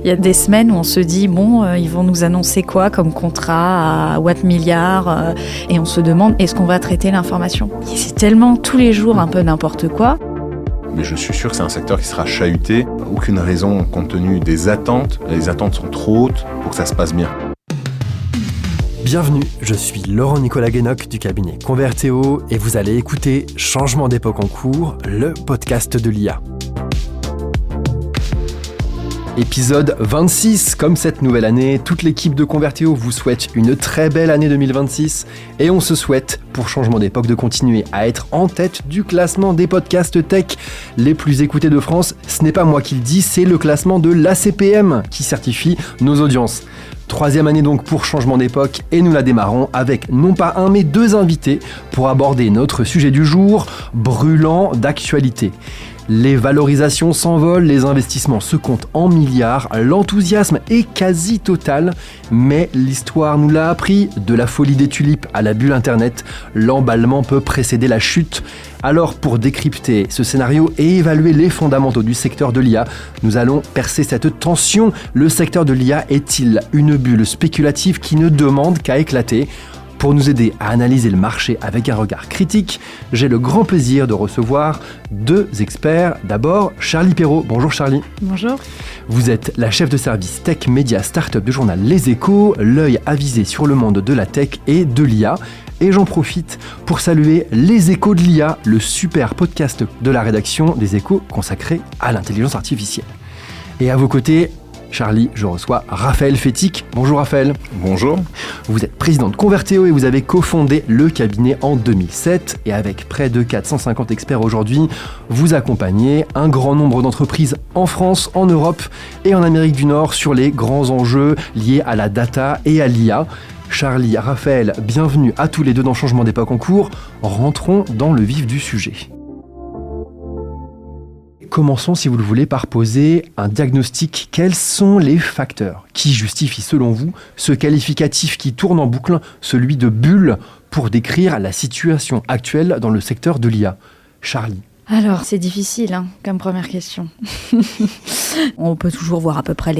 Il y a des semaines où on se dit, ils vont nous annoncer quoi comme contrat à Watt Milliard et on se demande, est-ce qu'on va traiter l'information ? Et c'est tellement tous les jours un peu n'importe quoi. Mais je suis sûr que c'est un secteur qui sera chahuté. Aucune raison compte tenu des attentes. Les attentes sont trop hautes pour que ça se passe bien. Bienvenue, je suis Laurent-Nicolas Guénoc du cabinet Convertéo et vous allez écouter Changement d'époque en cours, le podcast de l'IA. Épisode 26, comme cette nouvelle année, toute l'équipe de Convertéo vous souhaite une très belle année 2026 et on se souhaite, pour Changement d'époque, de continuer à être en tête du classement des podcasts tech les plus écoutés de France. Ce n'est pas moi qui le dis, c'est le classement de l'ACPM qui certifie nos audiences. 3e année donc pour Changement d'époque et nous la démarrons avec non pas un mais 2 invités pour aborder notre sujet du jour, brûlant d'actualité. Les valorisations s'envolent, les investissements se comptent en milliards, l'enthousiasme est quasi total, mais l'histoire nous l'a appris, de la folie des tulipes à la bulle internet, l'emballement peut précéder la chute. Alors pour décrypter ce scénario et évaluer les fondamentaux du secteur de l'IA, nous allons percer cette tension. Le secteur de l'IA est-il une bulle spéculative qui ne demande qu'à éclater ? Pour nous aider à analyser le marché avec un regard critique, j'ai le grand plaisir de recevoir 2 experts. D'abord, Charlie Perrault. Bonjour Charlie. Bonjour. Vous êtes la chef de service Tech Média Startup du journal Les Échos, l'œil avisé sur le monde de la tech et de l'IA. Et j'en profite pour saluer Les Échos de l'IA, le super podcast de la rédaction des Échos consacré à l'intelligence artificielle. Et à vos côtés, Charlie, je reçois Raphaël Fétic. Bonjour Raphaël. Bonjour. Vous êtes président de Convertéo et vous avez cofondé le cabinet en 2007. Et avec près de 450 experts aujourd'hui, vous accompagnez un grand nombre d'entreprises en France, en Europe et en Amérique du Nord sur les grands enjeux liés à la data et à l'IA. Charlie, Raphaël, bienvenue à tous les deux dans Changement d'époque en cours. Rentrons dans le vif du sujet. Commençons, si vous le voulez, par poser un diagnostic. Quels sont les facteurs qui justifient, selon vous, ce qualificatif qui tourne en boucle, celui de bulle, pour décrire la situation actuelle dans le secteur de l'IA ? Charlie. Alors, c'est difficile comme première question. On peut toujours voir à peu près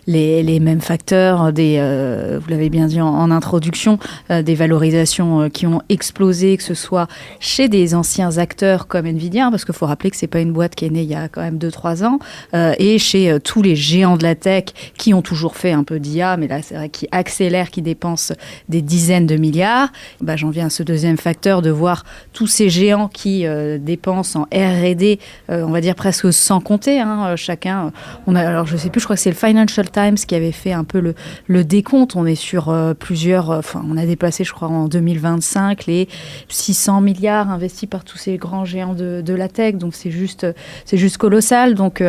les mêmes facteurs, vous l'avez bien dit en introduction, des valorisations qui ont explosé, que ce soit chez des anciens acteurs comme Nvidia, parce qu'il faut rappeler que c'est pas une boîte qui est née il y a quand même 2-3 ans, et chez tous les géants de la tech qui ont toujours fait un peu d'IA, mais là c'est vrai qui accélèrent, qui dépensent des dizaines de milliards. J'en viens à ce deuxième facteur de voir tous ces géants qui dépensent en R&D, on va dire presque sans compter, chacun. Alors je sais plus, je crois que c'est le Financial Times qui avait fait un peu le décompte. On est sur on a dépassé, je crois, en 2025 les 600 milliards investis par tous ces grands géants de la tech. Donc c'est juste colossal. Donc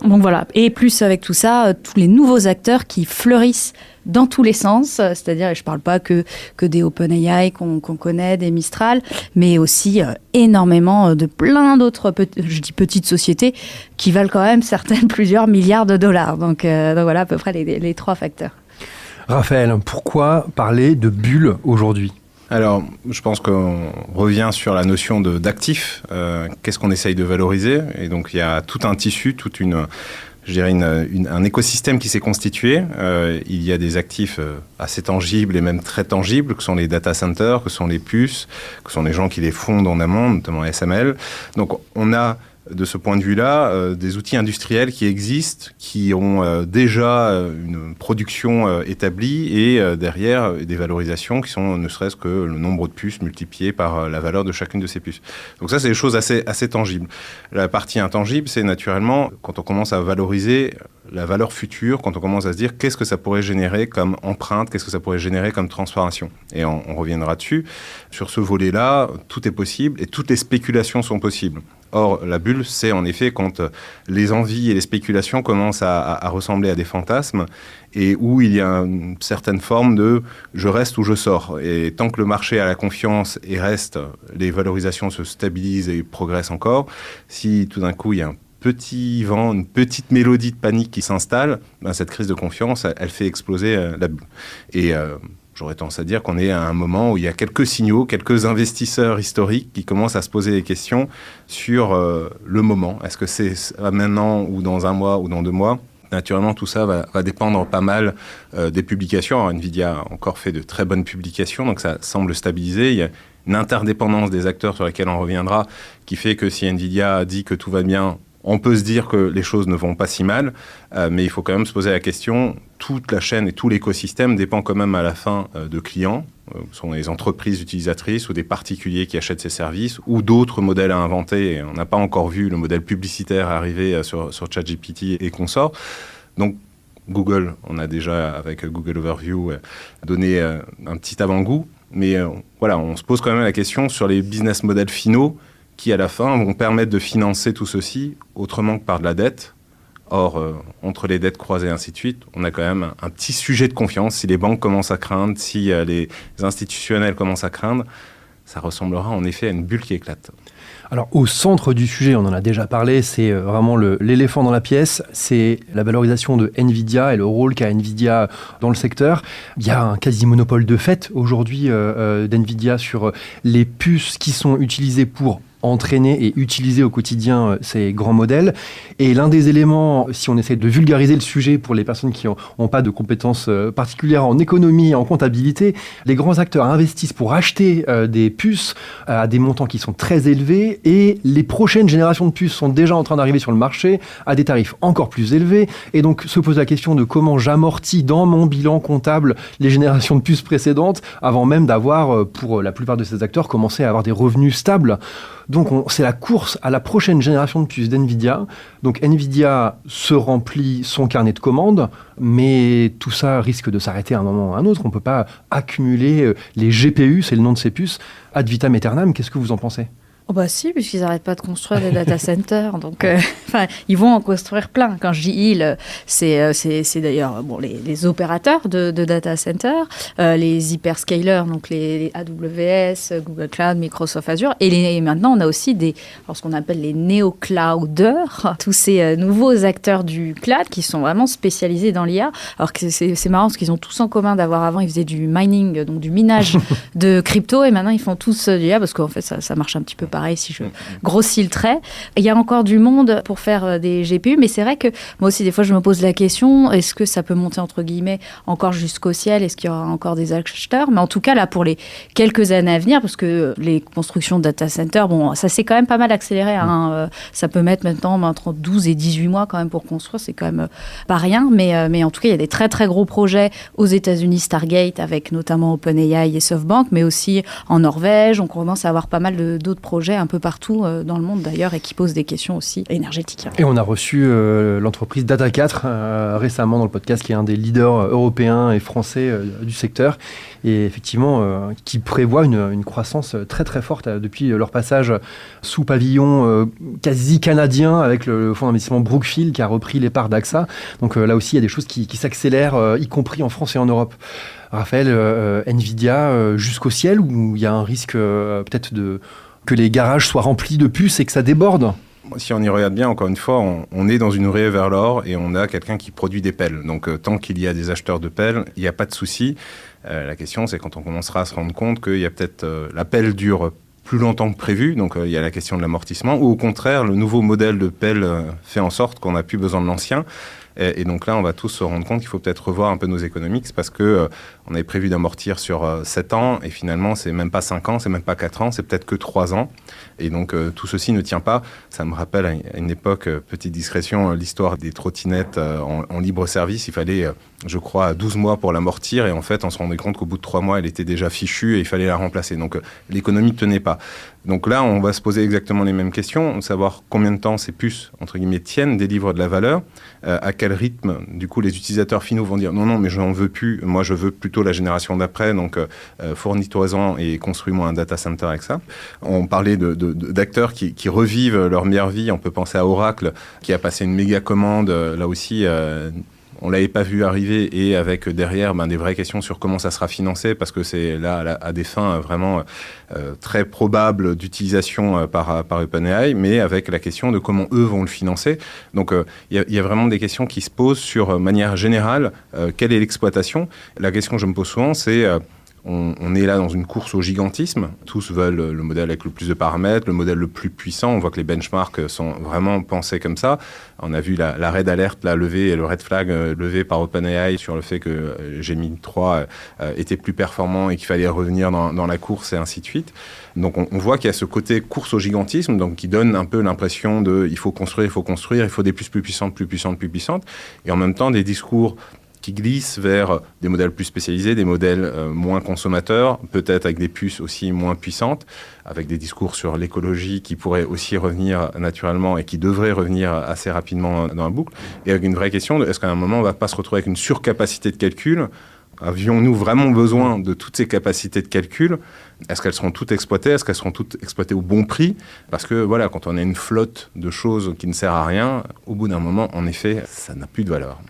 voilà. Et plus avec tout ça, tous les nouveaux acteurs qui fleurissent dans tous les sens, c'est-à-dire, je ne parle pas que des OpenAI qu'on connaît, des Mistral, mais aussi énormément de plein d'autres, je dis petites sociétés, qui valent quand même certaines plusieurs milliards de dollars. Donc voilà à peu près les 3 facteurs. Raphaël, pourquoi parler de bulle aujourd'hui ? Alors, je pense qu'on revient sur la notion d'actif. Qu'est-ce qu'on essaye de valoriser ? Et donc, il y a tout un tissu, un écosystème qui s'est constitué. Il y a des actifs assez tangibles et même très tangibles, que sont les data centers, que sont les puces, que sont les gens qui les fondent en amont, notamment SML. Donc, on a de ce point de vue-là, des outils industriels qui existent, qui ont déjà une production établie et derrière des valorisations qui sont ne serait-ce que le nombre de puces multiplié par la valeur de chacune de ces puces. Donc ça, c'est des choses assez tangibles. La partie intangible, c'est naturellement quand on commence à valoriser la valeur future, quand on commence à se dire qu'est-ce que ça pourrait générer comme empreinte, qu'est-ce que ça pourrait générer comme transformation. Et on reviendra dessus. Sur ce volet-là, tout est possible et toutes les spéculations sont possibles. Or, la bulle, c'est en effet quand les envies et les spéculations commencent à ressembler à des fantasmes et où il y a une certaine forme de « je reste ou je sors ». Et tant que le marché a la confiance et reste, les valorisations se stabilisent et progressent encore. Si tout d'un coup, il y a un petit vent, une petite mélodie de panique qui s'installe, cette crise de confiance, elle fait exploser la bulle. Et j'aurais tendance à dire qu'on est à un moment où il y a quelques signaux, quelques investisseurs historiques qui commencent à se poser des questions sur le moment. Est-ce que c'est maintenant ou dans un mois ou dans 2 mois ? Naturellement, tout ça va dépendre pas mal des publications. Alors, NVIDIA a encore fait de très bonnes publications, donc ça semble stabiliser. Il y a une interdépendance des acteurs sur lesquels on reviendra, qui fait que si NVIDIA dit que tout va bien, on peut se dire que les choses ne vont pas si mal, mais il faut quand même se poser la question, toute la chaîne et tout l'écosystème dépend quand même à la fin de clients, ce sont les entreprises utilisatrices ou des particuliers qui achètent ces services, ou d'autres modèles à inventer. Et on n'a pas encore vu le modèle publicitaire arriver sur ChatGPT et consorts. Donc, Google, on a déjà, avec Google Overview, donné un petit avant-goût, mais voilà, on se pose quand même la question sur les business models finaux qui, à la fin, vont permettre de financer tout ceci autrement que par de la dette. Or, entre les dettes croisées et ainsi de suite, on a quand même un petit sujet de confiance. Si les banques commencent à craindre, si les institutionnels commencent à craindre, ça ressemblera en effet à une bulle qui éclate. Alors, au centre du sujet, on en a déjà parlé, c'est vraiment l'éléphant dans la pièce, c'est la valorisation de NVIDIA et le rôle qu'a NVIDIA dans le secteur. Il y a un quasi-monopole de fait aujourd'hui d'NVIDIA sur les puces qui sont utilisées pour entraîner et utiliser au quotidien ces grands modèles. Et l'un des éléments, si on essaie de vulgariser le sujet pour les personnes qui n'ont pas de compétences particulières en économie et en comptabilité, les grands acteurs investissent pour acheter des puces à des montants qui sont très élevés et les prochaines générations de puces sont déjà en train d'arriver sur le marché à des tarifs encore plus élevés. Et donc se pose la question de comment j'amortis dans mon bilan comptable les générations de puces précédentes avant même d'avoir, pour la plupart de ces acteurs, commencé à avoir des revenus stables. Donc, c'est la course à la prochaine génération de puces d'NVIDIA. Donc, NVIDIA se remplit son carnet de commandes, mais tout ça risque de s'arrêter à un moment ou à un autre. On ne peut pas accumuler les GPU, c'est le nom de ces puces, ad vitam aeternam. Qu'est-ce que vous en pensez ? Oh bah si, puisqu'ils n'arrêtent pas de construire des data centers. Donc, ils vont en construire plein. Quand je dis ils, c'est d'ailleurs les opérateurs de data centers, les hyperscalers, donc les AWS, Google Cloud, Microsoft Azure. Et maintenant, on a aussi ce qu'on appelle les néo-clouders, tous ces nouveaux acteurs du cloud qui sont vraiment spécialisés dans l'IA. Alors que c'est marrant parce qu'ils ont tous en commun d'avoir avant, ils faisaient du mining, donc du minage de crypto, et maintenant ils font tous de l'IA parce qu'en fait, ça marche un petit peu pareil si je grossis le trait. Il y a encore du monde pour faire des GPU, mais c'est vrai que moi aussi, des fois, je me pose la question, est-ce que ça peut monter, entre guillemets, encore jusqu'au ciel? Est-ce qu'il y aura encore des acheteurs? Mais en tout cas, là, pour les quelques années à venir, parce que les constructions de data centers, ça s'est quand même pas mal accéléré. Ça peut mettre maintenant entre 12 et 18 mois quand même pour construire, c'est quand même pas rien. Mais en tout cas, il y a des très, très gros projets aux États-Unis, Stargate, avec notamment OpenAI et SoftBank, mais aussi en Norvège. On commence à avoir pas mal d'autres projets un peu partout dans le monde d'ailleurs et qui posent des questions aussi énergétiques. Et on a reçu l'entreprise Data4 récemment dans le podcast, qui est un des leaders européens et français du secteur, et effectivement qui prévoit une croissance très très forte depuis leur passage sous pavillon quasi canadien avec le fonds d'investissement Brookfield qui a repris les parts d'AXA. Donc là aussi il y a des choses qui s'accélèrent, y compris en France et en Europe. Raphaël, NVIDIA jusqu'au ciel, où il y a un risque peut-être que les garages soient remplis de puces et que ça déborde? Si on y regarde bien, encore une fois, on est dans une ruée vers l'or et on a quelqu'un qui produit des pelles. Donc, tant qu'il y a des acheteurs de pelles, il n'y a pas de souci. La question, c'est quand on commencera à se rendre compte qu'il y a peut-être la pelle dure plus longtemps que prévu, donc il y a la question de l'amortissement, ou au contraire, le nouveau modèle de pelle fait en sorte qu'on n'a plus besoin de l'ancien. Et donc là, on va tous se rendre compte qu'il faut peut-être revoir un peu nos économiques, parce que on avait prévu d'amortir sur 7 ans, et finalement, c'est même pas 5 ans, c'est même pas 4 ans, c'est peut-être que 3 ans. Et donc, tout ceci ne tient pas. Ça me rappelle à une époque, petite discrétion, l'histoire des trottinettes en libre service. Il fallait, je crois, 12 mois pour l'amortir, et en fait, on se rendait compte qu'au bout de 3 mois, elle était déjà fichue, et il fallait la remplacer. Donc, l'économie ne tenait pas. Donc là, on va se poser exactement les mêmes questions, savoir combien de temps ces puces, entre guillemets, tiennent, délivrent de la valeur, à quel rythme, du coup, les utilisateurs finaux vont dire « Non, mais je n'en veux plus, moi je veux plutôt la génération d'après, donc fournis-toi-en et construis-moi un data center avec ça ». On parlait d'acteurs qui revivent leur meilleure vie, on peut penser à Oracle, qui a passé une méga commande, là aussi... on ne l'avait pas vu arriver, et avec derrière des vraies questions sur comment ça sera financé, parce que c'est là à des fins vraiment très probables d'utilisation par OpenAI, mais avec la question de comment eux vont le financer. Donc il y a vraiment des questions qui se posent sur manière générale, quelle est l'exploitation. La question que je me pose souvent, c'est On est là dans une course au gigantisme. Tous veulent le modèle avec le plus de paramètres, le modèle le plus puissant. On voit que les benchmarks sont vraiment pensés comme ça. On a vu la red alert levée et le red flag levé par OpenAI sur le fait que Gemini 3 était plus performant et qu'il fallait revenir dans la course et ainsi de suite. Donc on voit qu'il y a ce côté course au gigantisme, donc qui donne un peu l'impression de il faut construire, il faut des plus puissantes. Et en même temps des discours qui glissent vers des modèles plus spécialisés, des modèles moins consommateurs, peut-être avec des puces aussi moins puissantes, avec des discours sur l'écologie qui pourraient aussi revenir naturellement et qui devraient revenir assez rapidement dans la boucle. Et avec une vraie question, est-ce qu'à un moment, on ne va pas se retrouver avec une surcapacité de calcul ? Avions-nous vraiment besoin de toutes ces capacités de calcul ? Est-ce qu'elles seront toutes exploitées ? Est-ce qu'elles seront toutes exploitées au bon prix ? Parce que voilà, quand on a une flotte de choses qui ne sert à rien, au bout d'un moment, en effet, ça n'a plus de valeur.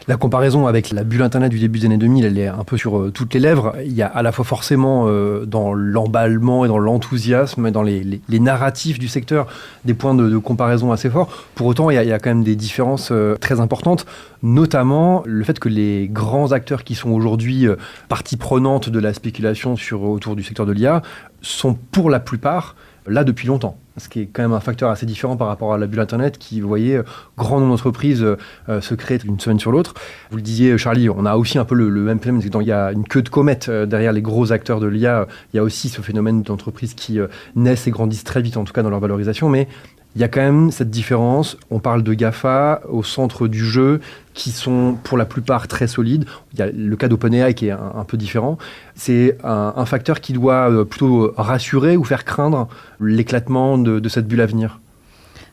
La comparaison avec la bulle Internet du début des années 2000, elle est un peu sur toutes les lèvres. Il y a à la fois forcément dans l'emballement et dans l'enthousiasme et dans les narratifs du secteur des points de comparaison assez forts. Pour autant, il y a quand même des différences très importantes, notamment le fait que les grands acteurs qui sont aujourd'hui partie prenante de la spéculation autour du secteur de l'IA sont pour la plupart là depuis longtemps. Ce qui est quand même un facteur assez différent par rapport à la bulle Internet qui, vous voyez, grand nombre d'entreprises se créent d'une semaine sur l'autre. Vous le disiez, Charlie, on a aussi un peu le même phénomène. Il y a une queue de comète derrière les gros acteurs de l'IA. Il y a aussi ce phénomène d'entreprises qui naissent et grandissent très vite, en tout cas dans leur valorisation. Mais il y a quand même cette différence. On parle de GAFA au centre du jeu qui sont pour la plupart très solides. Il y a le cas d'OpenAI qui est un peu différent. C'est un facteur qui doit plutôt rassurer ou faire craindre l'éclatement de cette bulle à venir.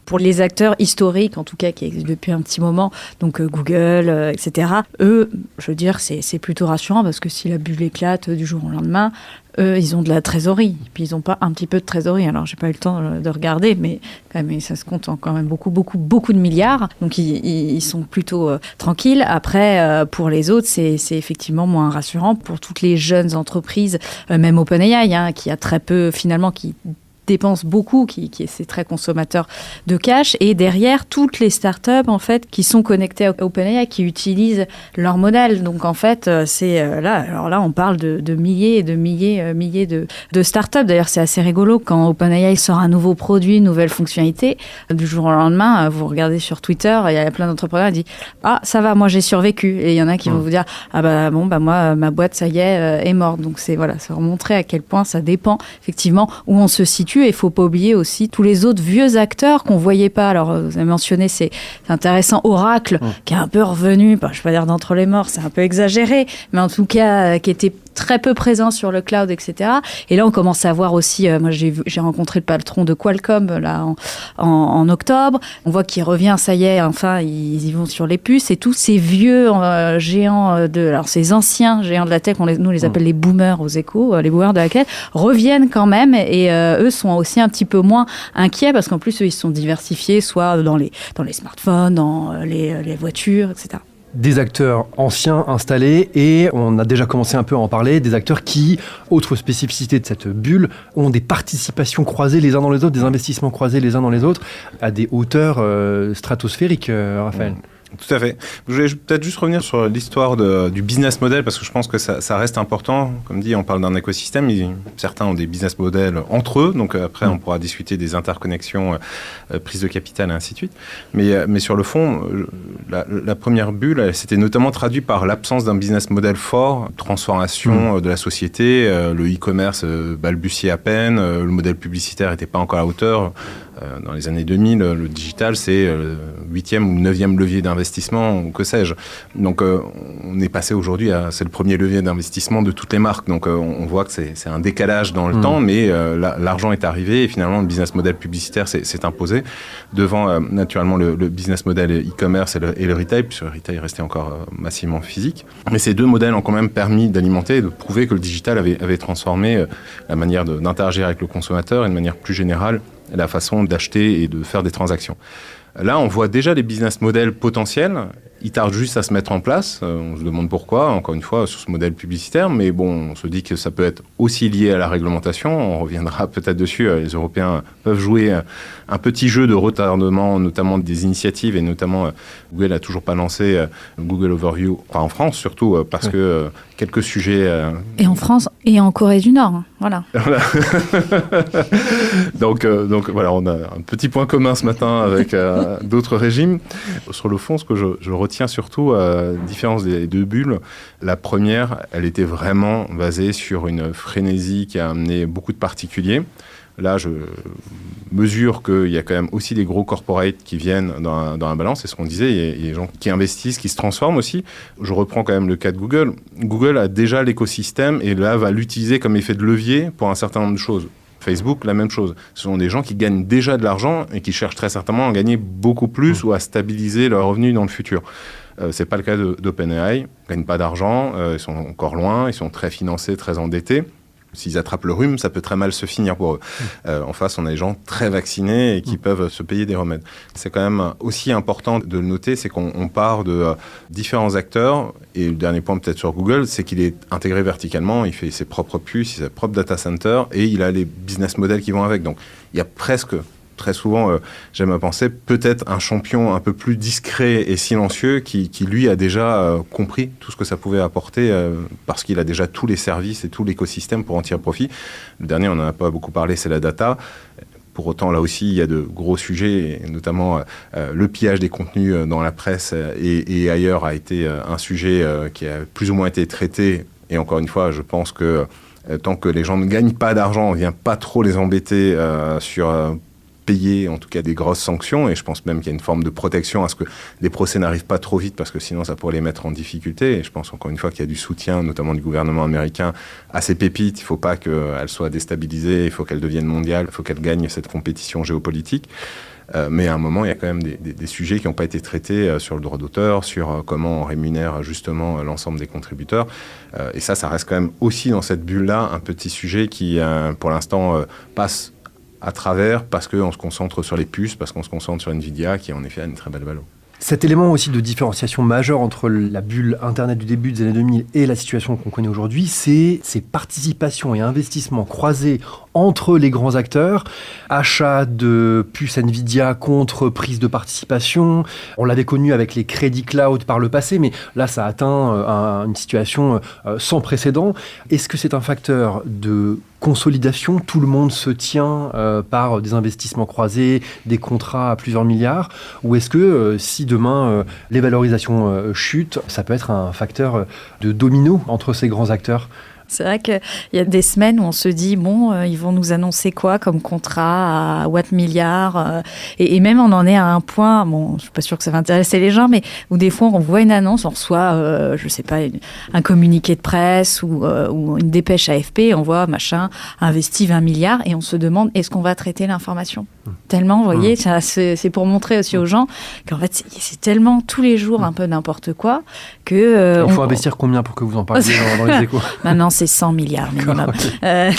Pour les acteurs historiques, en tout cas, qui existent depuis un petit moment, donc Google, etc., eux, je veux dire, c'est plutôt rassurant parce que si la bulle éclate du jour au lendemain, eux, ils ont de la trésorerie. Puis ils n'ont pas un petit peu de trésorerie. Alors, j'ai pas eu le temps de regarder, mais quand même, ça se compte en quand même beaucoup de milliards. Donc, ils sont plutôt tranquilles. Après, pour les autres, c'est effectivement moins rassurant. Pour toutes les jeunes entreprises, même OpenAI, qui a très peu, finalement, qui dépense beaucoup, c'est très consommateur de cash, et derrière toutes les startups en fait qui sont connectées à OpenAI, qui utilisent leur modèle. Donc en fait là on parle de milliers et de milliers de startups. D'ailleurs c'est assez rigolo quand OpenAI sort un nouveau produit, une nouvelle fonctionnalité, du jour au lendemain vous regardez sur Twitter, il y a plein d'entrepreneurs qui disent ça va, moi j'ai survécu, et il y en a qui vont vous dire moi ma boîte ça y est morte. Donc c'est remontrer à quel point ça dépend effectivement où on se situe. Et il ne faut pas oublier aussi tous les autres vieux acteurs qu'on ne voyait pas. Alors, vous avez mentionné, c'est intéressant, Oracle, qui est un peu revenu, je ne vais pas dire d'entre les morts, c'est un peu exagéré, mais en tout cas, qui était très peu présent sur le cloud, etc. Et là, on commence à voir aussi, moi j'ai rencontré le patron de Qualcomm là, en octobre. On voit qu'il revient, ça y est, enfin, ils y vont sur les puces. Et tous ces vieux géants, alors ces anciens géants de la tech, nous les appelle les boomers aux Échos, les boomers de la tech, reviennent quand même, et eux sont aussi un petit peu moins inquiets, parce qu'en plus, eux, ils sont diversifiés, soit dans les smartphones, dans les voitures, etc. Des acteurs anciens installés, et on a déjà commencé un peu à en parler, des acteurs qui, autre spécificité de cette bulle, ont des participations croisées les uns dans les autres, des investissements croisés les uns dans les autres, à des hauteurs stratosphériques, Raphaël. Tout à fait. Je voulais peut-être juste revenir sur l'histoire du business model, parce que je pense que ça reste important. Comme dit, on parle d'un écosystème. Certains ont des business models entre eux. Donc après, on pourra discuter des interconnexions, prise de capital et ainsi de suite. Mais sur le fond, la première bulle, elle s'était notamment traduite par l'absence d'un business model fort, transformation de la société. Le e-commerce balbutiait à peine. Le modèle publicitaire n'était pas encore à la hauteur. Dans les années 2000, le digital, c'est le 8e ou 9e levier d'investissement, ou que sais-je. Donc, on est passé aujourd'hui c'est le premier levier d'investissement de toutes les marques. Donc, on voit que c'est un décalage dans le temps, mais l'argent est arrivé, et finalement, le business model publicitaire s'est imposé devant, naturellement, le business model e-commerce et le retail, puisque le retail restait encore massivement physique. Mais ces deux modèles ont quand même permis d'alimenter et de prouver que le digital avait transformé la manière d'interagir avec le consommateur, et de manière plus générale, la façon d'acheter et de faire des transactions. Là, on voit déjà les business models potentiels. Il tarde juste à se mettre en place. On se demande pourquoi, encore une fois, sur ce modèle publicitaire. Mais bon, on se dit que ça peut être aussi lié à la réglementation. On reviendra peut-être dessus. Les Européens peuvent jouer un petit jeu de retardement, notamment des initiatives. Et notamment, Google n'a toujours pas lancé Google Overview, enfin en France surtout, parce que quelques sujets... Et en France et en Corée du Nord, hein. Voilà. donc voilà, on a un petit point commun ce matin avec d'autres régimes. Sur le fond, ce que je retiens surtout, différence des deux bulles, la première, elle était vraiment basée sur une frénésie qui a amené beaucoup de particuliers. Là, je mesure qu'il y a quand même aussi des gros corporates qui viennent dans la balance. C'est ce qu'on disait, il y a des gens qui investissent, qui se transforment aussi. Je reprends quand même le cas de Google. Google a déjà l'écosystème et là, va l'utiliser comme effet de levier pour un certain nombre de choses. Facebook, la même chose. Ce sont des gens qui gagnent déjà de l'argent et qui cherchent très certainement à gagner beaucoup plus ou à stabiliser leurs revenus dans le futur. Ce n'est pas le cas d'OpenAI. Ils ne gagnent pas d'argent, ils sont encore loin, ils sont très financés, très endettés. S'ils attrapent le rhume, ça peut très mal se finir pour eux. En face, on a des gens très vaccinés et qui peuvent se payer des remèdes. C'est quand même aussi important de le noter, c'est qu'on part de différents acteurs. Et le dernier point peut-être sur Google, c'est qu'il est intégré verticalement, il fait ses propres puces, ses propres data centers et il a les business models qui vont avec. Donc, il y a presque... Très souvent, j'aime à penser, peut-être un champion un peu plus discret et silencieux qui lui, a déjà compris tout ce que ça pouvait apporter parce qu'il a déjà tous les services et tout l'écosystème pour en tirer profit. Le dernier, on n'en a pas beaucoup parlé, c'est la data. Pour autant, là aussi, il y a de gros sujets, et notamment le pillage des contenus dans la presse et ailleurs a été un sujet qui a plus ou moins été traité. Et encore une fois, je pense que tant que les gens ne gagnent pas d'argent, on ne vient pas trop les embêter sur... payer en tout cas des grosses sanctions et je pense même qu'il y a une forme de protection à ce que les procès n'arrivent pas trop vite parce que sinon ça pourrait les mettre en difficulté et je pense encore une fois qu'il y a du soutien notamment du gouvernement américain à ces pépites. Il ne faut pas qu'elles soient déstabilisées, il faut qu'elles deviennent mondiales, il faut qu'elles gagnent cette compétition géopolitique. Mais à un moment, il y a quand même des sujets qui n'ont pas été traités sur le droit d'auteur, sur comment on rémunère justement l'ensemble des contributeurs. Et ça reste quand même aussi dans cette bulle-là un petit sujet qui, pour l'instant, passe à travers parce qu'on se concentre sur les puces, parce qu'on se concentre sur Nvidia qui en effet a une très belle valeur. Cet élément aussi de différenciation majeure entre la bulle Internet du début des années 2000 et la situation qu'on connaît aujourd'hui, c'est ces participations et investissements croisés entre les grands acteurs, achat de puces Nvidia contre prise de participation. On l'avait connu avec les crédits cloud par le passé, mais là, ça a atteint une situation sans précédent. Est-ce que c'est un facteur de consolidation? Tout le monde se tient par des investissements croisés, des contrats à plusieurs milliards? Ou est-ce que si demain les valorisations chutent, ça peut être un facteur de domino entre ces grands acteurs? C'est vrai qu'il y a des semaines où on se dit, ils vont nous annoncer quoi comme contrat à Watt milliard et même on en est à un point, je ne suis pas sûre que ça va intéresser les gens, mais où des fois on voit une annonce, on reçoit, je ne sais pas, un communiqué de presse ou une dépêche AFP, on voit machin, investi 20 milliards et on se demande, est-ce qu'on va traiter l'information ? Tellement, vous voyez, c'est pour montrer aussi aux gens qu'en fait, c'est tellement tous les jours un peu n'importe quoi que... Il faut investir combien pour que vous en parliez dans les Échos? Maintenant, c'est 100 milliards minimum.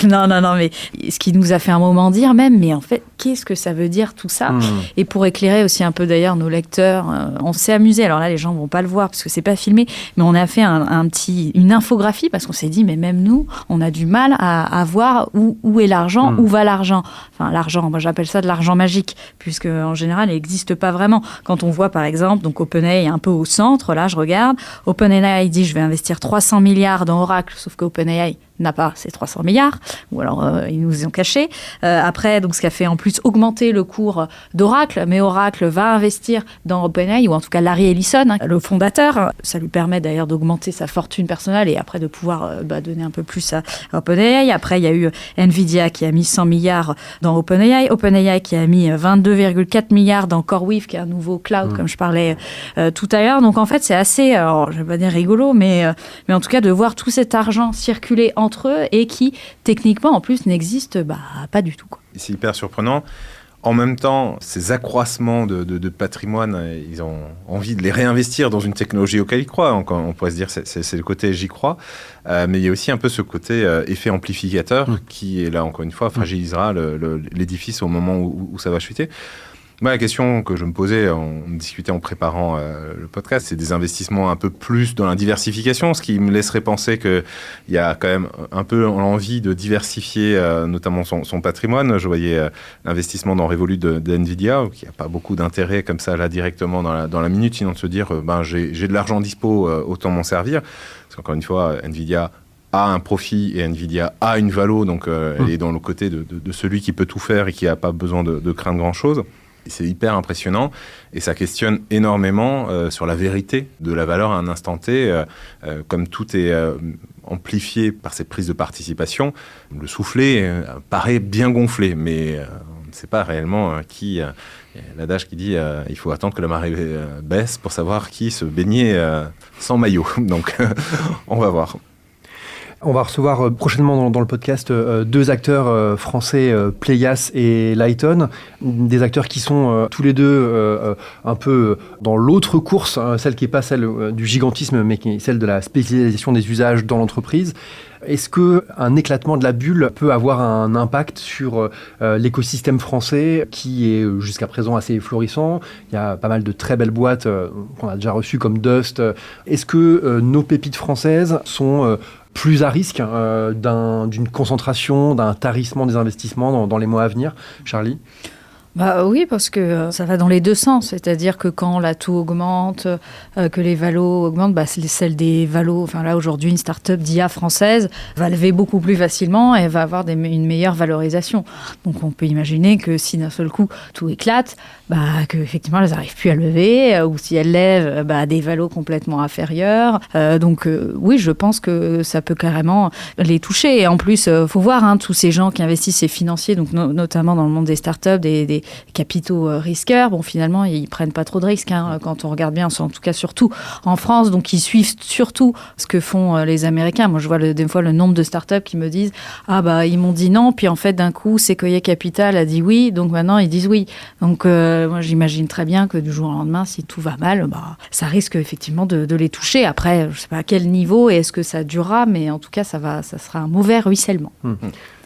Non, mais ce qui nous a fait un moment dire même, mais en fait, qu'est-ce que ça veut dire tout ça? Et pour éclairer aussi un peu d'ailleurs nos lecteurs, on s'est amusé. Alors là, les gens ne vont pas le voir parce que c'est pas filmé, mais on a fait une infographie parce qu'on s'est dit, mais même nous, on a du mal à voir où est l'argent, où va l'argent. Enfin, l'argent, moi j'appelle ça de l'argent magique, puisque en général, il n'existe pas vraiment. Quand on voit par exemple, donc OpenAI est un peu au centre, là je regarde, OpenAI dit je vais investir 300 milliards dans Oracle, sauf que OpenAI n'a pas ces 300 milliards, ou alors ils nous ont caché. Après, donc, ce qui a fait en plus augmenter le cours d'Oracle, mais Oracle va investir dans OpenAI, ou en tout cas Larry Ellison, le fondateur. Ça lui permet d'ailleurs d'augmenter sa fortune personnelle et après de pouvoir donner un peu plus à OpenAI. Après, il y a eu Nvidia qui a mis 100 milliards dans OpenAI, OpenAI qui a mis 22,4 milliards dans CoreWeave, qui est un nouveau cloud, comme je parlais tout à l'heure. Donc en fait, c'est assez, alors, je ne vais pas dire rigolo, mais en tout cas de voir tout cet argent circuler entre eux et qui, techniquement, en plus, n'existe pas du tout, quoi. C'est hyper surprenant. En même temps, ces accroissements de patrimoine, ils ont envie de les réinvestir dans une technologie auquel ils croient. On pourrait se dire c'est le côté j'y crois. Mais il y a aussi un peu ce côté effet amplificateur qui, là, encore une fois, fragilisera l'édifice au moment où ça va chuter. Moi, la question que je me posais, on discutait en préparant le podcast, c'est des investissements un peu plus dans la diversification, ce qui me laisserait penser qu'il y a quand même un peu l'envie de diversifier notamment son patrimoine. Je voyais l'investissement dans Revolut de NVIDIA, qui n'a pas beaucoup d'intérêt comme ça là directement dans la minute, sinon de se dire j'ai de l'argent dispo, autant m'en servir. Parce qu'encore une fois, NVIDIA a un profit et NVIDIA a une valo, donc elle est dans le côté de celui qui peut tout faire et qui n'a pas besoin de craindre grand-chose. C'est hyper impressionnant et ça questionne énormément sur la vérité de la valeur à un instant T. Comme tout est amplifié par cette prise de participation, le soufflet paraît bien gonflé, mais on ne sait pas réellement qui... l'adage qui dit il faut attendre que la marée baisse pour savoir qui se baignait sans maillot. Donc on va voir. On va recevoir prochainement dans le podcast deux acteurs français, Playas et Lighton, des acteurs qui sont tous les deux un peu dans l'autre course, celle qui n'est pas celle du gigantisme, mais qui est celle de la spécialisation des usages dans l'entreprise. Est-ce qu'un éclatement de la bulle peut avoir un impact sur l'écosystème français qui est jusqu'à présent assez florissant? Il y a pas mal de très belles boîtes qu'on a déjà reçues comme Dust. Est-ce que nos pépites françaises sont plus à risque d'une concentration, d'un tarissement des investissements dans les mois à venir? Charlie? Oui, parce que ça va dans les deux sens. C'est-à-dire que quand la taux augmente, que les valos augmentent, celle des valos, enfin là aujourd'hui, une start-up d'IA française va lever beaucoup plus facilement et va avoir une meilleure valorisation. Donc on peut imaginer que si d'un seul coup tout éclate, qu'effectivement elles n'arrivent plus à lever, ou si elles lèvent des valos complètement inférieurs. Oui, je pense que ça peut carrément les toucher. Et en plus, faut voir tous ces gens qui investissent, ces financiers, donc notamment dans le monde des start-up, des capitaux risqueurs, finalement, ils prennent pas trop de risques quand on regarde bien, en tout cas surtout en France, donc ils suivent surtout ce que font les Américains. Moi, je vois des fois le nombre de startups qui me disent « ils m'ont dit non, puis en fait, d'un coup, Sequoia Capital a dit oui, donc maintenant, ils disent oui. » Donc, moi, j'imagine très bien que du jour au lendemain, si tout va mal, ça risque effectivement de les toucher. Après, je sais pas à quel niveau et est-ce que ça durera, mais en tout cas, ça sera un mauvais ruissellement.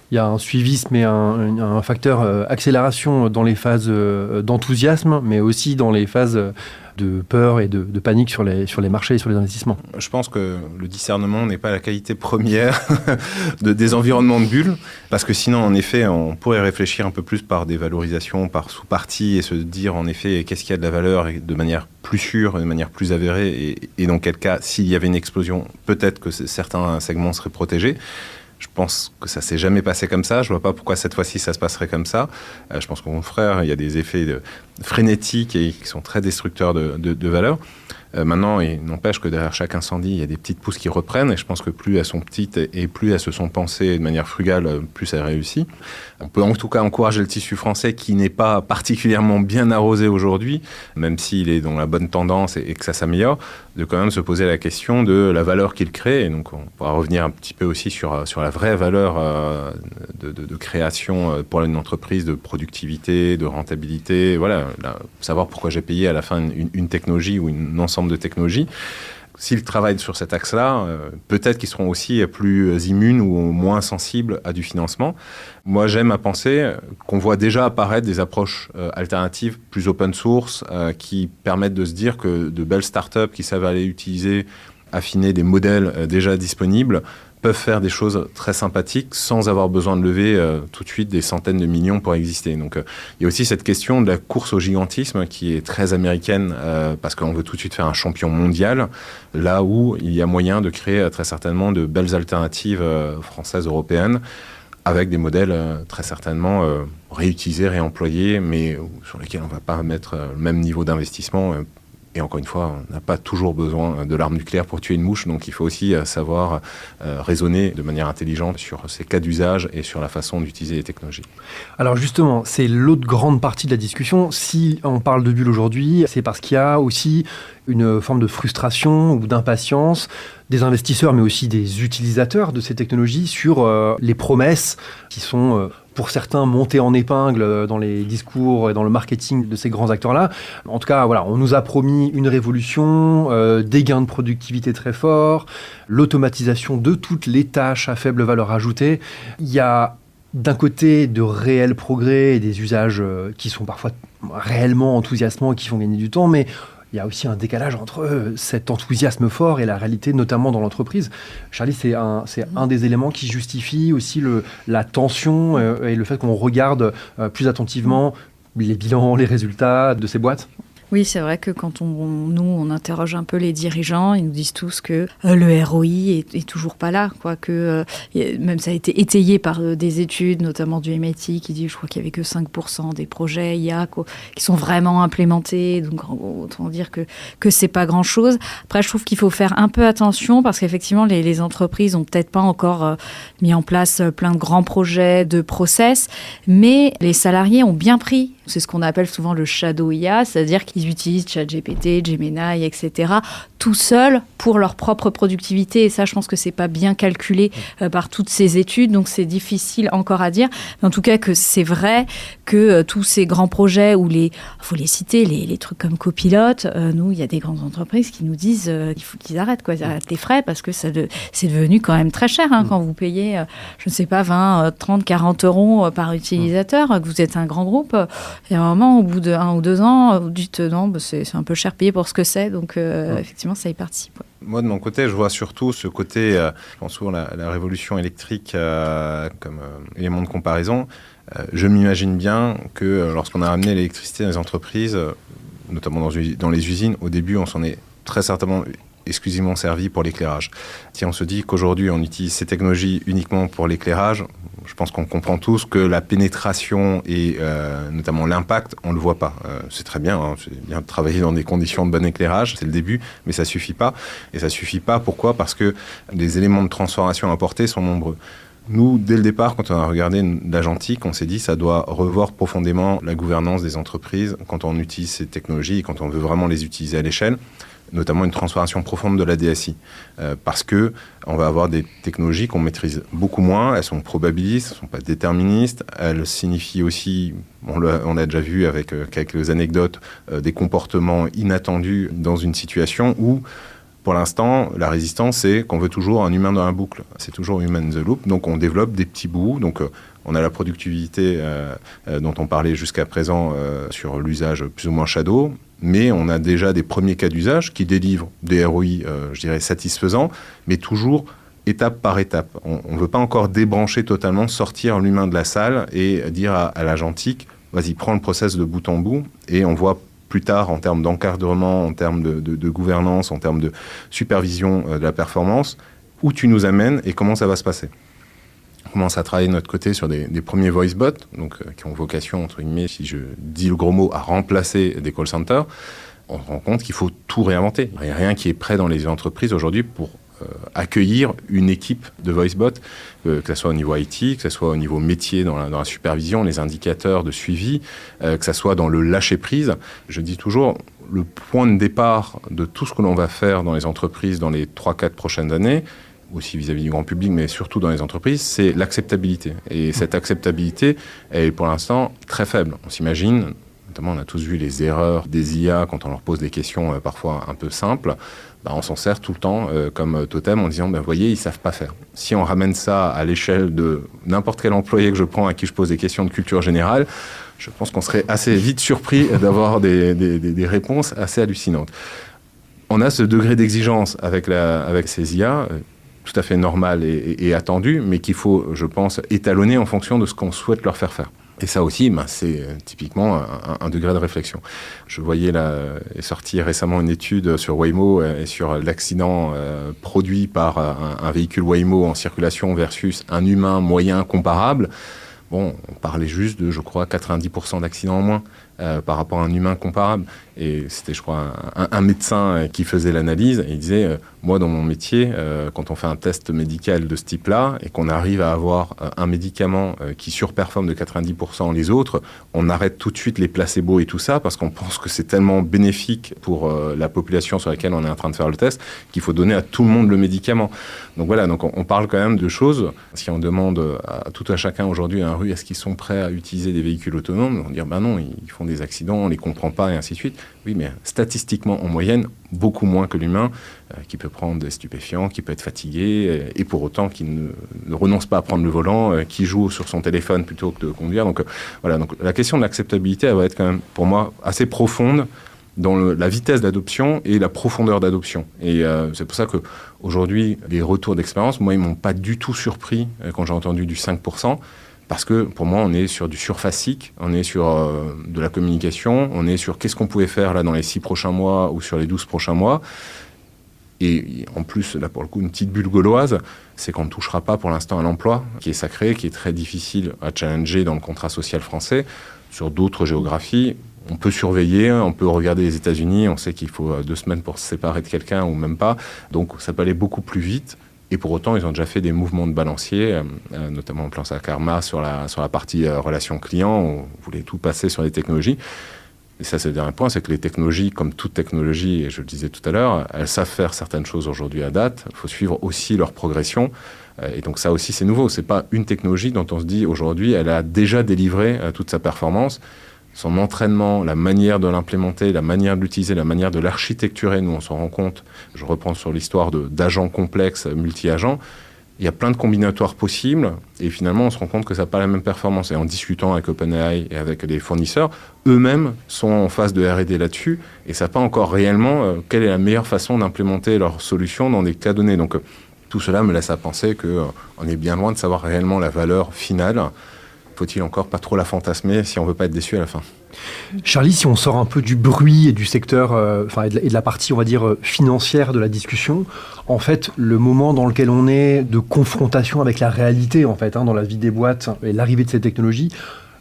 Il y a un suivisme et un facteur accélération dans les phases d'enthousiasme, mais aussi dans les phases de peur et de panique sur les marchés et sur les investissements. Je pense que le discernement n'est pas la qualité première des environnements de bulles, parce que sinon, en effet, on pourrait réfléchir un peu plus par des valorisations, par sous-parties, et se dire, en effet, qu'est-ce qu'il y a de la valeur de manière plus sûre, de manière plus avérée, et dans quel cas, s'il y avait une explosion, peut-être que certains segments seraient protégés. Je pense que ça ne s'est jamais passé comme ça. Je ne vois pas pourquoi cette fois-ci ça se passerait comme ça. Je pense qu'au contraire, il y a des effets frénétiques et qui sont très destructeurs de valeur. Maintenant, il n'empêche que derrière chaque incendie, il y a des petites pousses qui reprennent. Et je pense que plus elles sont petites et plus elles se sont pensées de manière frugale, plus elles réussissent. On peut en tout cas encourager le tissu français qui n'est pas particulièrement bien arrosé aujourd'hui, même s'il est dans la bonne tendance et que ça s'améliore, de quand même se poser la question de la valeur qu'il crée. Et donc, on pourra revenir un petit peu aussi sur la vraie valeur de création pour une entreprise, de productivité, de rentabilité. Voilà, savoir pourquoi j'ai payé à la fin une technologie ou un ensemble de technologies. S'ils travaillent sur cet axe-là, peut-être qu'ils seront aussi plus immunes ou moins sensibles à du financement. Moi, j'aime à penser qu'on voit déjà apparaître des approches alternatives, plus open source, qui permettent de se dire que de belles startups qui savent aller utiliser, affiner des modèles déjà disponibles, peuvent faire des choses très sympathiques sans avoir besoin de lever tout de suite des centaines de millions pour exister. Donc, il y a aussi cette question de la course au gigantisme qui est très américaine parce qu'on veut tout de suite faire un champion mondial, là où il y a moyen de créer très certainement de belles alternatives françaises, européennes, avec des modèles très certainement réutilisés, réemployés, mais sur lesquels on ne va pas mettre le même niveau d'investissement. Et encore une fois, on n'a pas toujours besoin de l'arme nucléaire pour tuer une mouche, donc il faut aussi savoir raisonner de manière intelligente sur ces cas d'usage et sur la façon d'utiliser les technologies. Alors justement, c'est l'autre grande partie de la discussion. Si on parle de bulle aujourd'hui, c'est parce qu'il y a aussi une forme de frustration ou d'impatience des investisseurs, mais aussi des utilisateurs de ces technologies sur les promesses qui sont... pour certains, monter en épingle dans les discours et dans le marketing de ces grands acteurs-là. En tout cas, voilà, on nous a promis une révolution, des gains de productivité très forts, l'automatisation de toutes les tâches à faible valeur ajoutée. Il y a d'un côté de réels progrès et des usages qui sont parfois réellement enthousiasmants et qui font gagner du temps, mais il y a aussi un décalage entre cet enthousiasme fort et la réalité, notamment dans l'entreprise. Charlie, c'est un des éléments qui justifie aussi la tension et le fait qu'on regarde plus attentivement les bilans, les résultats de ces boîtes. Oui, c'est vrai que quand on interroge un peu les dirigeants, ils nous disent tous que le ROI est toujours pas là, quoi, que même ça a été étayé par des études, notamment du MIT, qui dit, je crois qu'il y avait que 5% des projets IA qui sont vraiment implémentés, donc autant dire que c'est pas grand-chose. Après, je trouve qu'il faut faire un peu attention parce qu'effectivement, les entreprises ont peut-être pas encore mis en place plein de grands projets de process, mais les salariés ont bien pris. C'est ce qu'on appelle souvent le shadow IA, c'est-à-dire qu'ils utilisent ChatGPT, Gemini, etc., tout seuls pour leur propre productivité. Et ça, je pense que c'est pas bien calculé par toutes ces études, donc c'est difficile encore à dire. Mais en tout cas, que c'est vrai que tous ces grands projets où faut les citer, les trucs comme Copilot, nous, il y a des grandes entreprises qui nous disent qu'il faut qu'ils arrêtent, quoi, ils arrêtent les frais parce que c'est devenu quand même très cher quand vous payez, je ne sais pas, 20, 30, 40 euros par utilisateur, que vous êtes un grand groupe. Et à un moment, au bout de 1 ou 2 ans, vous dites non, c'est un peu cher payé pour ce que c'est. Donc, effectivement, ça y participe. Ouais. Moi, de mon côté, je vois surtout ce côté, je pense souvent la révolution électrique comme élément de comparaison. Je m'imagine bien que lorsqu'on a ramené l'électricité dans les entreprises, notamment dans les usines, au début, on s'en est très certainement exclusivement servi pour l'éclairage. Si on se dit qu'aujourd'hui, on utilise ces technologies uniquement pour l'éclairage, je pense qu'on comprend tous que la pénétration et notamment l'impact, on ne le voit pas. C'est très bien, c'est bien de travailler dans des conditions de bon éclairage, c'est le début, mais ça ne suffit pas. Et ça ne suffit pas, pourquoi ? Parce que les éléments de transformation apportés sont nombreux. Nous, dès le départ, quand on a regardé l'Agentic, on s'est dit que ça doit revoir profondément la gouvernance des entreprises quand on utilise ces technologies et quand on veut vraiment les utiliser à l'échelle, notamment une transformation profonde de la DSI. Parce qu'on va avoir des technologies qu'on maîtrise beaucoup moins, elles sont probabilistes, elles ne sont pas déterministes, elles signifient aussi, on a déjà vu avec quelques anecdotes, des comportements inattendus dans une situation où, pour l'instant, la résistance, c'est qu'on veut toujours un humain dans la boucle. C'est toujours human in the loop. Donc, on développe des petits bouts. Donc, on a la productivité dont on parlait jusqu'à présent sur l'usage plus ou moins shadow. Mais on a déjà des premiers cas d'usage qui délivrent des ROI, je dirais, satisfaisants, mais toujours étape par étape. On ne veut pas encore débrancher totalement, sortir l'humain de la salle et dire à l'Agentic, vas-y, prends le process de bout en bout, et on voit plus tard, en termes d'encadrement, en termes de gouvernance, en termes de supervision de la performance, où tu nous amènes et comment ça va se passer. On commence à travailler de notre côté sur des premiers voice bots, donc, qui ont vocation, entre guillemets, si je dis le gros mot, à remplacer des call centers. On se rend compte qu'il faut tout réinventer. Il n'y a rien qui est prêt dans les entreprises aujourd'hui pour accueillir une équipe de voicebot, que ce soit au niveau IT, que ce soit au niveau métier, dans la supervision, les indicateurs de suivi, que ce soit dans le lâcher-prise. Je dis toujours, le point de départ de tout ce que l'on va faire dans les entreprises dans les 3-4 prochaines années, aussi vis-à-vis du grand public, mais surtout dans les entreprises, c'est l'acceptabilité. Et cette acceptabilité est pour l'instant très faible. On s'imagine, notamment on a tous vu les erreurs des IA quand on leur pose des questions parfois un peu simples, on s'en sert tout le temps comme totem en disant, vous voyez, ils ne savent pas faire. Si on ramène ça à l'échelle de n'importe quel employé que je prends à qui je pose des questions de culture générale, je pense qu'on serait assez vite surpris d'avoir des réponses assez hallucinantes. On a ce degré d'exigence avec ces IA, tout à fait normal et attendu, mais qu'il faut, je pense, étalonner en fonction de ce qu'on souhaite leur faire faire. Et ça aussi, c'est typiquement un degré de réflexion. Je voyais est sortie récemment une étude sur Waymo et sur l'accident produit par un véhicule Waymo en circulation versus un humain moyen comparable. Bon, on parlait juste de, je crois, 90% d'accidents en moins par rapport à un humain comparable. Et c'était, je crois, un médecin qui faisait l'analyse. Et il disait, moi, dans mon métier, quand on fait un test médical de ce type-là et qu'on arrive à avoir un médicament qui surperforme de 90% les autres, on arrête tout de suite les placebos et tout ça parce qu'on pense que c'est tellement bénéfique pour la population sur laquelle on est en train de faire le test qu'il faut donner à tout le monde le médicament. Donc voilà, donc on parle quand même de choses. Si on demande à tout à chacun aujourd'hui à un rue, est-ce qu'ils sont prêts à utiliser des véhicules autonomes, on va dire, non, ils font des accidents, on ne les comprend pas, et ainsi de suite. Oui, mais statistiquement, en moyenne, beaucoup moins que l'humain, qui peut prendre des stupéfiants, qui peut être fatigué, et pour autant qui ne renonce pas à prendre le volant, qui joue sur son téléphone plutôt que de conduire. Donc voilà, donc la question de l'acceptabilité, elle va être quand même, pour moi, assez profonde dans la vitesse d'adoption et la profondeur d'adoption. Et c'est pour ça qu'aujourd'hui, les retours d'expérience, moi, ils ne m'ont pas du tout surpris quand j'ai entendu du 5%, parce que pour moi, on est sur du surfacique, on est sur de la communication, on est sur qu'est-ce qu'on pouvait faire là dans les 6 prochains mois ou sur les 12 prochains mois. Et en plus, là pour le coup, une petite bulle gauloise, c'est qu'on ne touchera pas pour l'instant à l'emploi, qui est sacré, qui est très difficile à challenger dans le contrat social français. Sur d'autres géographies, on peut surveiller, on peut regarder les États-Unis, on sait qu'il faut 2 semaines pour se séparer de quelqu'un ou même pas. Donc ça peut aller beaucoup plus vite. Et pour autant, ils ont déjà fait des mouvements de balancier, notamment en plan Karma sur la partie relation client, on voulait tout passer sur les technologies. Et ça, c'est le dernier point, c'est que les technologies, comme toute technologie, et je le disais tout à l'heure, elles savent faire certaines choses aujourd'hui à date. Il faut suivre aussi leur progression. Et donc ça aussi, c'est nouveau. C'est pas une technologie dont on se dit aujourd'hui, elle a déjà délivré toute sa performance. Son entraînement, la manière de l'implémenter, la manière de l'utiliser, la manière de l'architecturer, nous on s'en rend compte, je reprends sur l'histoire d'agents complexes, multi-agents, il y a plein de combinatoires possibles, et finalement on se rend compte que ça n'a pas la même performance. Et en discutant avec OpenAI et avec les fournisseurs, eux-mêmes sont en phase de R&D là-dessus, et ne savent pas encore réellement quelle est la meilleure façon d'implémenter leur solution dans des cas donnés. Donc tout cela me laisse à penser qu'on est bien loin de savoir réellement la valeur finale. Faut-il encore pas trop la fantasmer si on veut pas être déçu à la fin. Charlie, si on sort un peu du bruit et du secteur, et de la partie, on va dire, financière de la discussion, en fait, le moment dans lequel on est de confrontation avec la réalité, en fait, dans la vie des boîtes et l'arrivée de ces technologies,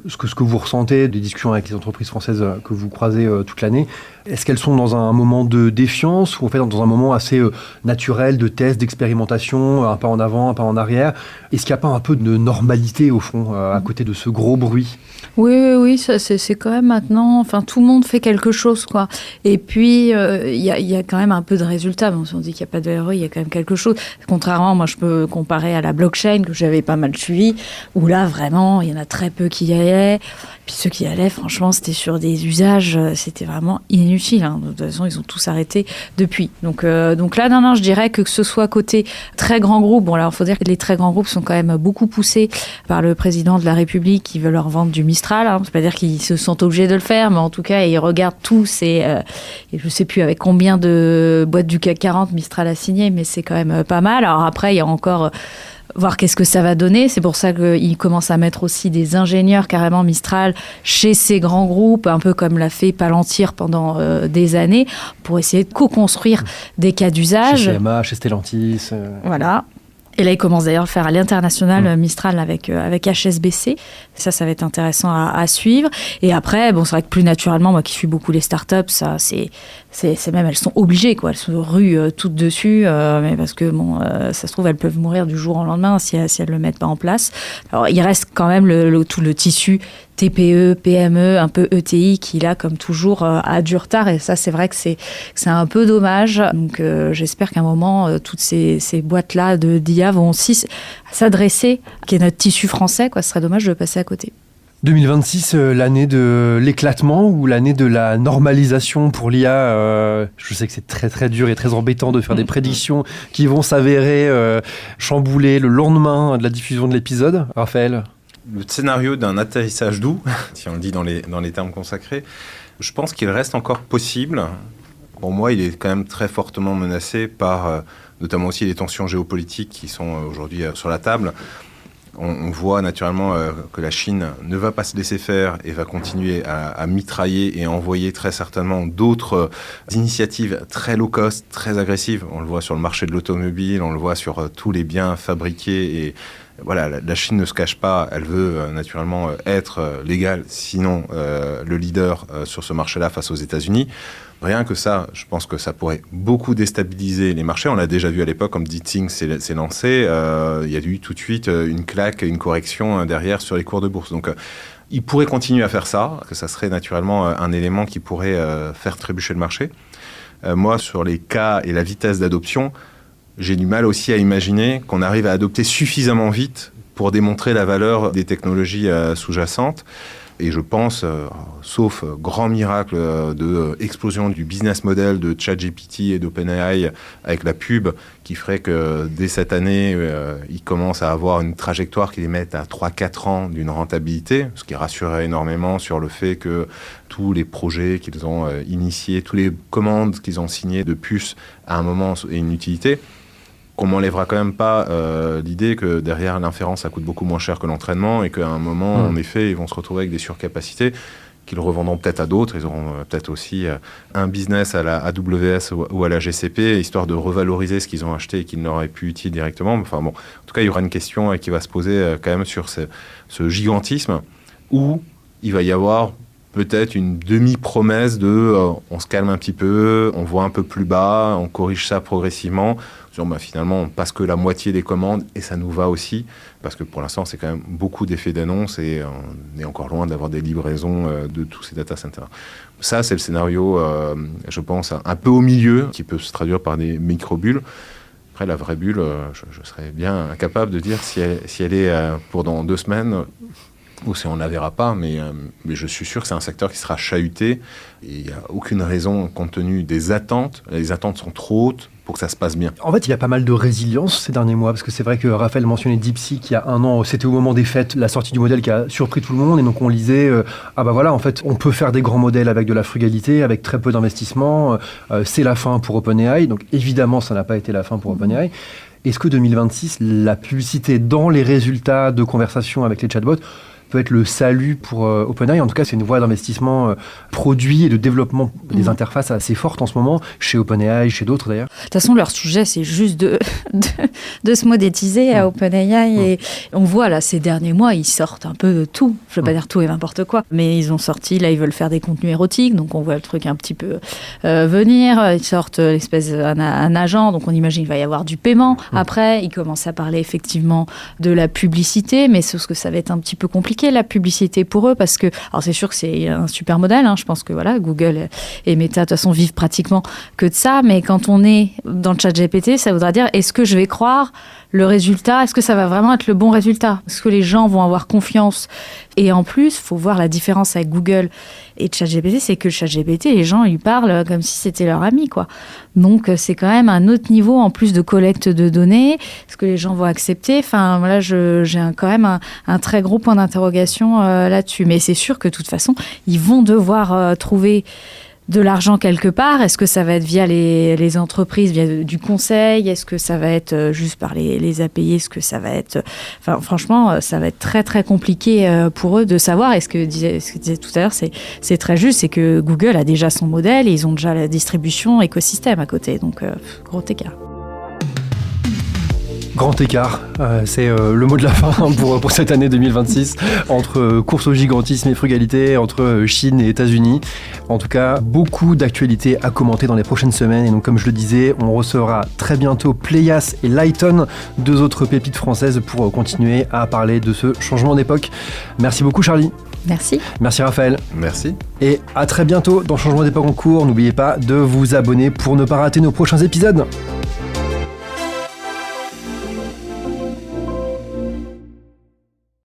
ce que vous ressentez des discussions avec les entreprises françaises que vous croisez toute l'année, est-ce qu'elles sont dans un moment de défiance ou en fait dans un moment assez naturel de test, d'expérimentation, un pas en avant, un pas en arrière? Est-ce qu'il n'y a pas un peu de normalité au fond à côté de ce gros bruit? Oui, ça, c'est quand même maintenant, enfin tout le monde fait quelque chose, quoi. Et puis il y a quand même un peu de résultats. Bon, si on dit qu'il n'y a pas de ROI, il y a quand même quelque chose. Contrairement, moi je peux comparer à la blockchain que j'avais pas mal suivi, où là vraiment il y en a très peu qui y allaient. Puis ceux qui y allaient, franchement, c'était sur des usages, c'était vraiment inutile. De toute façon, ils ont tous arrêté depuis. Donc là, non, je dirais que ce soit côté très grands groupes, bon là, il faut dire que les très grands groupes sont quand même beaucoup poussés par le président de la République qui veut leur vendre du Mistral. C'est pas dire qu'ils se sentent obligés de le faire, mais en tout cas, ils regardent tous et je sais plus avec combien de boîtes du CAC 40 Mistral a signé, mais c'est quand même pas mal. Alors après, il y a encore voir qu'est-ce que ça va donner. C'est pour ça qu'ils commencent à mettre aussi des ingénieurs carrément Mistral chez ces grands groupes, un peu comme l'a fait Palantir pendant des années, pour essayer de co-construire des cas d'usage. Chez CMA, chez Stellantis. Voilà. Et là, ils commencent d'ailleurs à le faire à l'international, Mistral avec HSBC. Ça va être intéressant à suivre. Et après, bon, c'est vrai que plus naturellement, moi qui suis beaucoup les startups, ça, c'est même, elles sont obligées, quoi. Elles se ruent toutes dessus, mais parce que, bon, ça se trouve, elles peuvent mourir du jour au lendemain si elles ne le mettent pas en place. Alors, il reste quand même tout le tissu TPE, PME, un peu ETI qui, là, comme toujours, a du retard. Et ça, c'est vrai que c'est un peu dommage. Donc, j'espère qu'à un moment, toutes ces boîtes-là d'IA vont aussi s'adresser, qui est notre tissu français, quoi. Ce serait dommage de passer à côté. 2026, l'année de l'éclatement ou l'année de la normalisation pour l'IA. Je sais que c'est très très dur et très embêtant de faire des prédictions qui vont s'avérer chamboulées le lendemain de la diffusion de l'épisode. Raphaël? Le scénario d'un atterrissage doux, si on le dit dans les termes consacrés, je pense qu'il reste encore possible. Pour moi, il est quand même très fortement menacé par notamment aussi les tensions géopolitiques qui sont aujourd'hui sur la table. On voit naturellement que la Chine ne va pas se laisser faire et va continuer à mitrailler et envoyer très certainement d'autres initiatives très low cost, très agressives. On le voit sur le marché de l'automobile, on le voit sur tous les biens fabriqués. Et voilà, la Chine ne se cache pas, elle veut naturellement être légale, sinon le leader sur ce marché-là face aux États-Unis. Rien que ça, je pense que ça pourrait beaucoup déstabiliser les marchés. On l'a déjà vu à l'époque, comme DeepSeek s'est lancé, il y a eu tout de suite une claque, une correction derrière sur les cours de bourse. Donc, il pourrait continuer à faire ça, que ça serait naturellement un élément qui pourrait faire trébucher le marché. Moi, sur les cas et la vitesse d'adoption, j'ai du mal aussi à imaginer qu'on arrive à adopter suffisamment vite pour démontrer la valeur des technologies sous-jacentes. Et je pense, sauf grand miracle de explosion du business model de ChatGPT et d'OpenAI avec la pub, qui ferait que dès cette année, ils commencent à avoir une trajectoire qui les mette à 3-4 ans d'une rentabilité, ce qui rassurerait énormément sur le fait que tous les projets qu'ils ont initiés, toutes les commandes qu'ils ont signées de puces à un moment aient une utilité. Qu'on m'enlèvera quand même pas l'idée que derrière l'inférence, ça coûte beaucoup moins cher que l'entraînement et qu'à un moment, en effet, ils vont se retrouver avec des surcapacités qu'ils revendront peut-être à d'autres. Ils auront peut-être aussi un business à la AWS ou à la GCP, histoire de revaloriser ce qu'ils ont acheté et qu'ils n'auraient pu utiliser directement. Enfin bon, en tout cas, il y aura une question qui va se poser quand même sur ce gigantisme où il va y avoir peut-être une demi-promesse de on se calme un petit peu, on voit un peu plus bas, on corrige ça progressivement. Finalement, on passe que la moitié des commandes et ça nous va aussi, parce que pour l'instant, c'est quand même beaucoup d'effets d'annonce et on est encore loin d'avoir des livraisons de tous ces data centers. Ça, c'est le scénario, je pense, un peu au milieu, qui peut se traduire par des micro-bulles. Après, la vraie bulle, je serais bien incapable de dire si elle est pour dans 2 semaines ou si on ne la verra pas, mais je suis sûr que c'est un secteur qui sera chahuté et il n'y a aucune raison, compte tenu des attentes. Les attentes sont trop hautes pour que ça se passe bien. En fait, il y a pas mal de résilience ces derniers mois, parce que c'est vrai que Raphaël mentionnait DeepSeek il y a 1 an, c'était au moment des fêtes, la sortie du modèle qui a surpris tout le monde, et donc on lisait, en fait, on peut faire des grands modèles avec de la frugalité, avec très peu d'investissement, c'est la fin pour OpenAI, donc évidemment, ça n'a pas été la fin pour OpenAI. Est-ce que 2026, la publicité dans les résultats de conversation avec les chatbots peut être le salut pour OpenAI? En tout cas, c'est une voie d'investissement produit et de développement des interfaces assez forte en ce moment, chez OpenAI, chez d'autres d'ailleurs. De toute façon, leur sujet, c'est juste de se modétiser à OpenAI. Et on voit, là, ces derniers mois, ils sortent un peu tout. Je ne veux pas dire tout et n'importe quoi. Mais ils ont sorti, là, ils veulent faire des contenus érotiques. Donc, on voit le truc un petit peu venir. Ils sortent l'espèce d'un agent. Donc, on imagine qu'il va y avoir du paiement. Après, ils commencent à parler effectivement de la publicité. Mais sauf que ça va être un petit peu compliqué, la publicité pour eux, parce que, alors c'est sûr que c'est un super modèle, je pense que voilà, Google et Meta de toute façon vivent pratiquement que de ça, mais quand on est dans le ChatGPT, ça voudra dire, est-ce que je vais croire le résultat, est-ce que ça va vraiment être le bon résultat, est-ce que les gens vont avoir confiance? Et en plus, il faut voir la différence avec Google et ChatGPT, c'est que le ChatGPT, les gens ils parlent comme si c'était leur ami, quoi. Donc c'est quand même un autre niveau en plus de collecte de données. Est-ce que les gens vont accepter? Enfin voilà, j'ai quand même un très gros point d'interrogation là-dessus. Mais c'est sûr que de toute façon, ils vont devoir trouver de l'argent quelque part. Est-ce que ça va être via les entreprises, via du conseil? Est-ce que ça va être juste par les API? Est-ce que ça va être... Enfin, franchement, ça va être très, très compliqué pour eux de savoir. Ce que disait tout à l'heure, c'est très juste, c'est que Google a déjà son modèle et ils ont déjà la distribution écosystème à côté. Donc, gros écart. Grand écart, c'est le mot de la fin pour cette année 2026, entre course au gigantisme et frugalité, entre Chine et États-Unis. En tout cas, beaucoup d'actualités à commenter dans les prochaines semaines. Et donc, comme je le disais, on recevra très bientôt Playas et Lighton, 2 autres pépites françaises, pour continuer à parler de ce changement d'époque. Merci beaucoup, Charlie. Merci. Merci, Raphaël. Merci. Et à très bientôt dans Changement d'époque en cours. N'oubliez pas de vous abonner pour ne pas rater nos prochains épisodes.